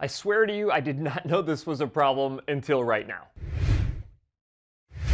I swear to you, I did not know this was a problem until right now.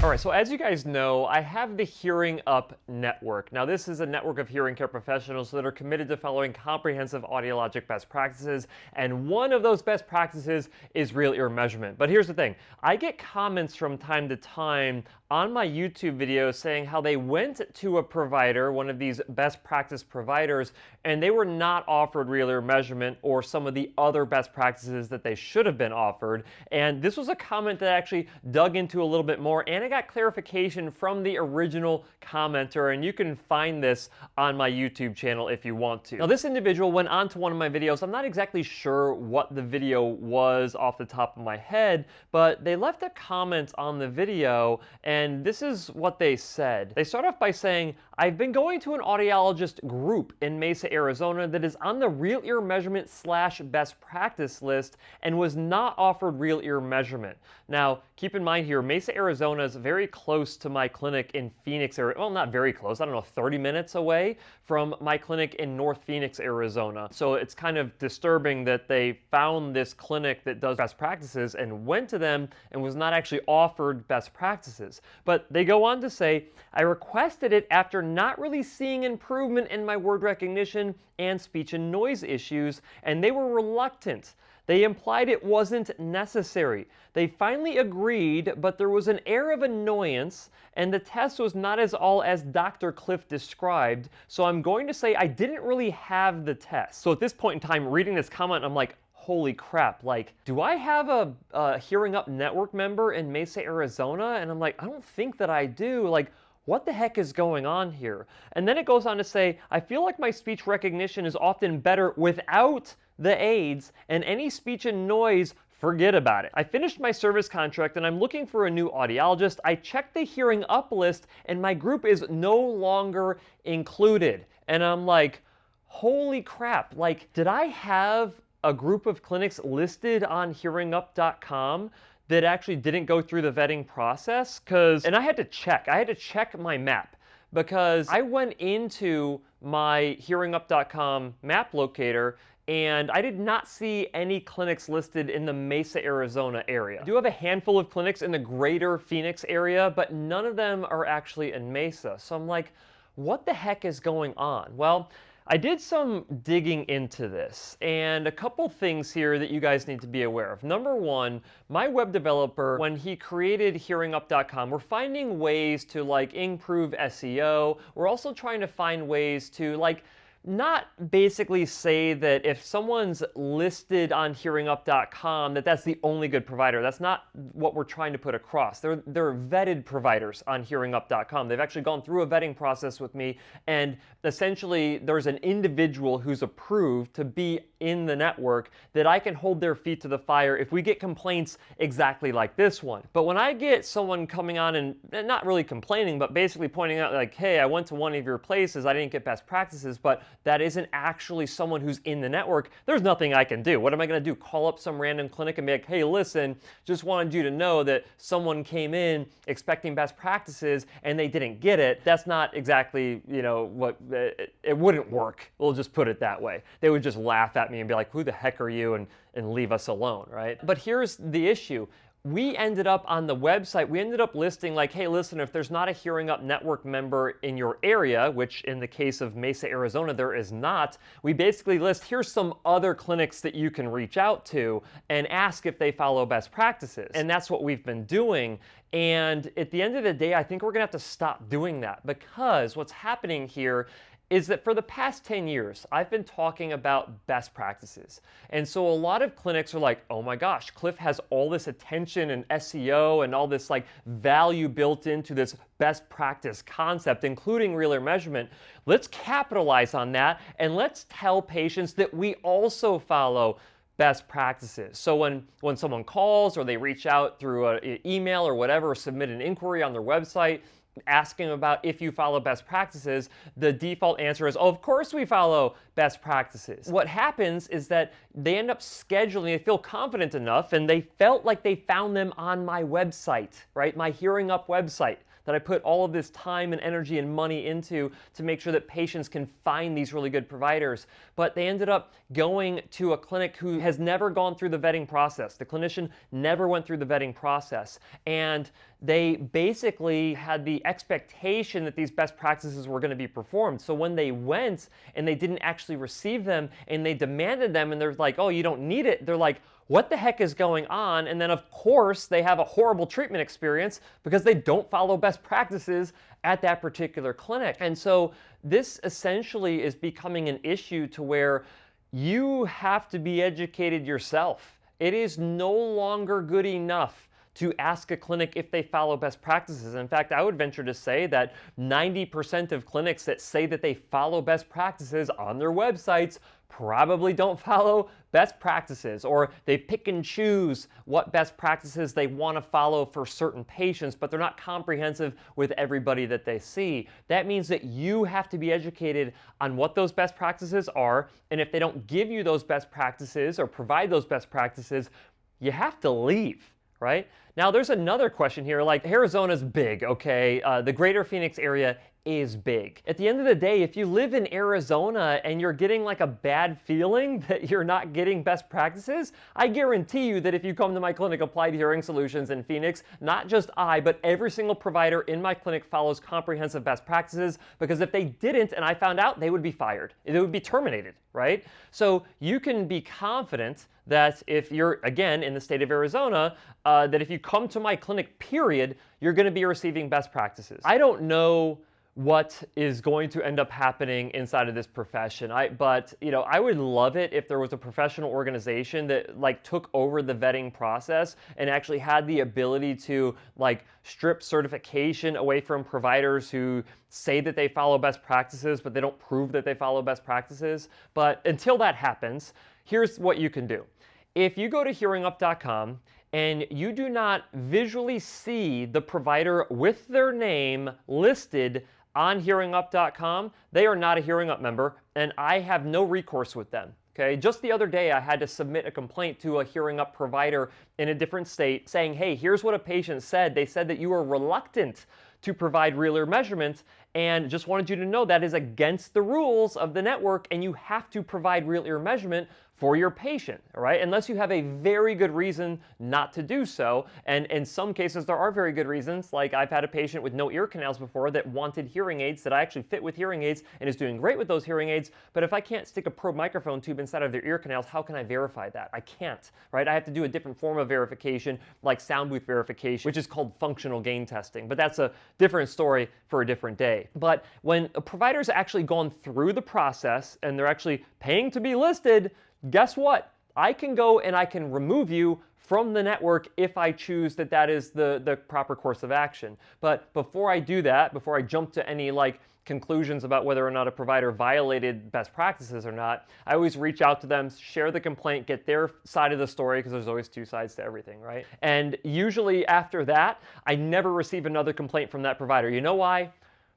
All right, so as you guys know, I have the HearingUp network. Now, this is a network of hearing care professionals that are committed to following comprehensive audiologic best practices, and one of those best practices is real ear measurement. But here's the thing, I get comments from time to time on my YouTube videos saying how they went to a provider, one of these best practice providers, and they were not offered real ear measurement or some of the other best practices that they should have been offered. And this was a comment that I actually dug into a little bit more, and I got clarification from the original commenter, and you can find this on my YouTube channel if you want to. Now, this individual went on to one of my videos. I'm not exactly sure what the video was off the top of my head, but they left a comment on the video, and this is what they said. They start off by saying, I've been going to an audiologist group in Mesa, Arizona that is on the real ear measurement / best practice list and was not offered real ear measurement. Now, keep in mind here, Mesa, Arizona is very close to my clinic in Phoenix, Arizona. Well, not very close, I don't know, 30 minutes away from my clinic in North Phoenix, Arizona. So it's kind of disturbing that they found this clinic that does best practices and went to them and was not actually offered best practices. But they go on to say, I requested it after not really seeing improvement in my word recognition and speech and noise issues, and they were reluctant. They implied it wasn't necessary. They finally agreed, but there was an air of annoyance, and the test was not all as Dr. Cliff described, so I'm going to say I didn't really have the test. So at this point in time, reading this comment, I'm like, holy crap, like, do I have a HearingUp network member in Mesa, Arizona? And I'm like, I don't think that I do. Like, what the heck is going on here? And then it goes on to say, I feel like my speech recognition is often better without the aids, and any speech and noise, forget about it. I finished my service contract and I'm looking for a new audiologist. I checked the HearingUp list and my group is no longer included. And I'm like, holy crap, like, did I have a group of clinics listed on HearingUp.com that actually didn't go through the vetting process? And I had to check my map, because I went into my HearingUp.com map locator and I did not see any clinics listed in the Mesa, Arizona area. I do have a handful of clinics in the greater Phoenix area, but none of them are actually in Mesa. So I'm like, what the heck is going on? Well, I did some digging into this, and a couple things here that you guys need to be aware of. Number one, my web developer, when he created HearingUp.com, we're finding ways to like improve SEO. We're also trying to find ways to like not basically say that if someone's listed on HearingUp.com that that's the only good provider. That's not what we're trying to put across. They're vetted providers on HearingUp.com. They've actually gone through a vetting process with me, and essentially there's an individual who's approved to be in the network that I can hold their feet to the fire if we get complaints exactly like this one. But when I get someone coming on and not really complaining, but basically pointing out like, hey, I went to one of your places, I didn't get best practices, but that isn't actually someone who's in the network, there's nothing I can do. What am I going to do? Call up some random clinic and be like, hey, listen, just wanted you to know that someone came in expecting best practices and they didn't get it. That's not exactly, you know, what it wouldn't work. We'll just put it that way. They would just laugh at me and be like, who the heck are you, and leave us alone, right? But here's the issue. We ended up on the website, we ended up listing like, hey, listen, if there's not a HearingUp network member in your area, which in the case of Mesa, Arizona, there is not, we basically list, here's some other clinics that you can reach out to and ask if they follow best practices. And that's what we've been doing. And at the end of the day, I think we're gonna have to stop doing that, because what's happening here is that for the past 10 years, I've been talking about best practices. And so a lot of clinics are like, oh my gosh, Cliff has all this attention and SEO and all this like value built into this best practice concept, including real ear measurement. Let's capitalize on that and let's tell patients that we also follow best practices. So when someone calls or they reach out through an email or whatever, or submit an inquiry on their website, asking about if you follow best practices, the default answer is, oh, of course we follow best practices. What happens is that they end up scheduling, they feel confident enough, and they felt like they found them on my website, right? My HearingUp website. that I put all of this time and energy and money into to make sure that patients can find these really good providers. But they ended up going to a clinic who has never gone through the vetting process. The clinician never went through the vetting process. And they basically had the expectation that these best practices were going to be performed. So when they went and they didn't actually receive them and they demanded them and they're like, oh, you don't need it. They're like, what the heck is going on? And then of course they have a horrible treatment experience because they don't follow best practices at that particular clinic. And so this essentially is becoming an issue to where you have to be educated yourself. It is no longer good enough to ask a clinic if they follow best practices. In fact, I would venture to say that 90% of clinics that say that they follow best practices on their websites probably don't follow best practices, or they pick and choose what best practices they want to follow for certain patients, but they're not comprehensive with everybody that they see. That means that you have to be educated on what those best practices are, and if they don't give you those best practices or provide those best practices, you have to leave. Right? Now, there's another question here, like Arizona's big, okay? The greater Phoenix area is big. At the end of the day, if you live in Arizona and you're getting like a bad feeling that you're not getting best practices, I guarantee you that if you come to my clinic, Applied Hearing Solutions in Phoenix, not just I, but every single provider in my clinic follows comprehensive best practices, because if they didn't and I found out, they would be fired. They would be terminated, right? So you can be confident that if you're, again, in the state of Arizona, that if you come to my clinic, period, you're going to be receiving best practices. I don't know what is going to end up happening inside of this profession. But I would love it if there was a professional organization that like took over the vetting process and actually had the ability to like strip certification away from providers who say that they follow best practices, but they don't prove that they follow best practices. But until that happens, here's what you can do. If you go to HearingUp.com and you do not visually see the provider with their name listed on HearingUp.com, they are not a HearingUp member, and I have no recourse with them. Okay, just the other day I had to submit a complaint to a HearingUp provider in a different state saying, hey, here's what a patient said. They said that you were reluctant to provide real ear measurements, and just wanted you to know that is against the rules of the network, and you have to provide real ear measurement for your patient, all right? Unless you have a very good reason not to do so. And in some cases, there are very good reasons. Like I've had a patient with no ear canals before that wanted hearing aids that I actually fit with hearing aids and is doing great with those hearing aids. But if I can't stick a probe microphone tube inside of their ear canals, how can I verify that? I can't, right? I have to do a different form of verification, like sound booth verification, which is called functional gain testing. But that's a different story for a different day. But when a provider's actually gone through the process and they're actually paying to be listed, guess what? I can go and I can remove you from the network if I choose that that is the proper course of action. But before I do that, before I jump to any like conclusions about whether or not a provider violated best practices or not, I always reach out to them, share the complaint, get their side of the story, because there's always two sides to everything, right? And usually after that, I never receive another complaint from that provider. You know why?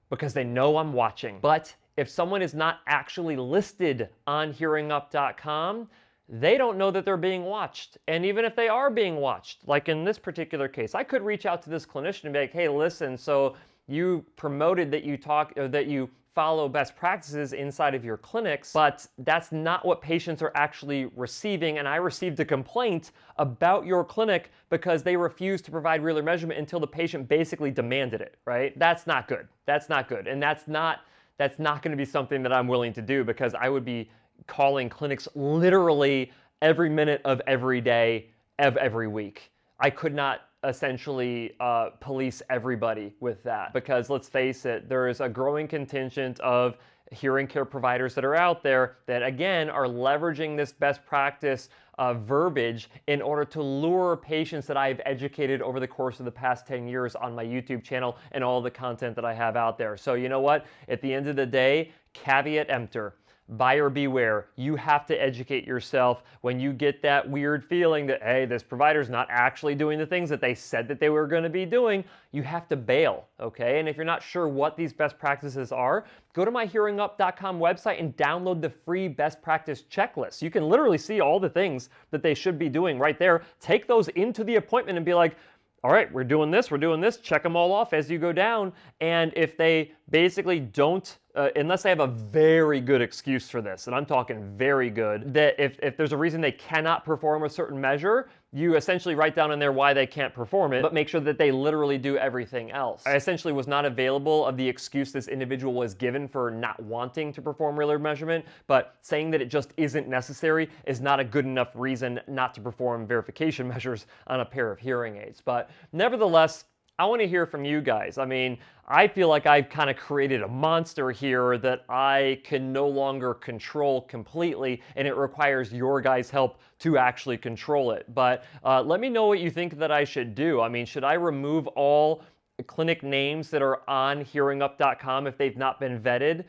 Because they know I'm watching. But if someone is not actually listed on HearingUp.com, they don't know that they're being watched. And even if they are being watched, like in this particular case, I could reach out to this clinician and be like, hey, listen, so you promoted that you follow best practices inside of your clinics, but that's not what patients are actually receiving. And I received a complaint about your clinic because they refused to provide real ear measurement until the patient basically demanded it, right? That's not good. That's not good. And that's not going to be something that I'm willing to do, because I would be calling clinics literally every minute of every day of every week. I could not essentially police everybody with that, because let's face it, there is a growing contingent of hearing care providers that are out there that, again, are leveraging this best practice verbiage in order to lure patients that I've educated over the course of the past 10 years on my YouTube channel and all the content that I have out there. So you know what? At the end of the day, caveat emptor. Buyer beware. You have to educate yourself when you get that weird feeling that, hey, this provider's not actually doing the things that they said that they were going to be doing. You have to bail, okay? And if you're not sure what these best practices are, go to my HearingUp.com website and download the free best practice checklist. You can literally see all the things that they should be doing right there. Take those into the appointment and be like, all right, we're doing this, check them all off as you go down. And if they basically don't, unless they have a very good excuse for this, and I'm talking very good, that if there's a reason they cannot perform a certain measure, you essentially write down in there why they can't perform it, but make sure that they literally do everything else. I essentially was not available of the excuse this individual was given for not wanting to perform real-ear measurement, but saying that it just isn't necessary is not a good enough reason not to perform verification measures on a pair of hearing aids. But nevertheless, I want to hear from you guys. I mean, I feel like I've kind of created a monster here that I can no longer control completely, and it requires your guys' help to actually control it. But let me know what you think that I should do. I mean, should I remove all clinic names that are on HearingUp.com if they've not been vetted?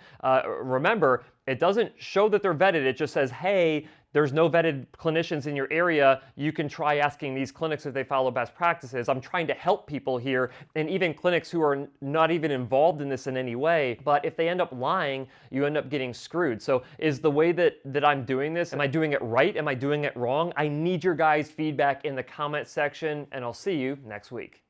Remember, it doesn't show that they're vetted. It just says, hey, there's no vetted clinicians in your area. You can try asking these clinics if they follow best practices. I'm trying to help people here, and even clinics who are not even involved in this in any way. But if they end up lying, you end up getting screwed. So is the way that I'm doing this, am I doing it right? Am I doing it wrong? I need your guys' feedback in the comment section, and I'll see you next week.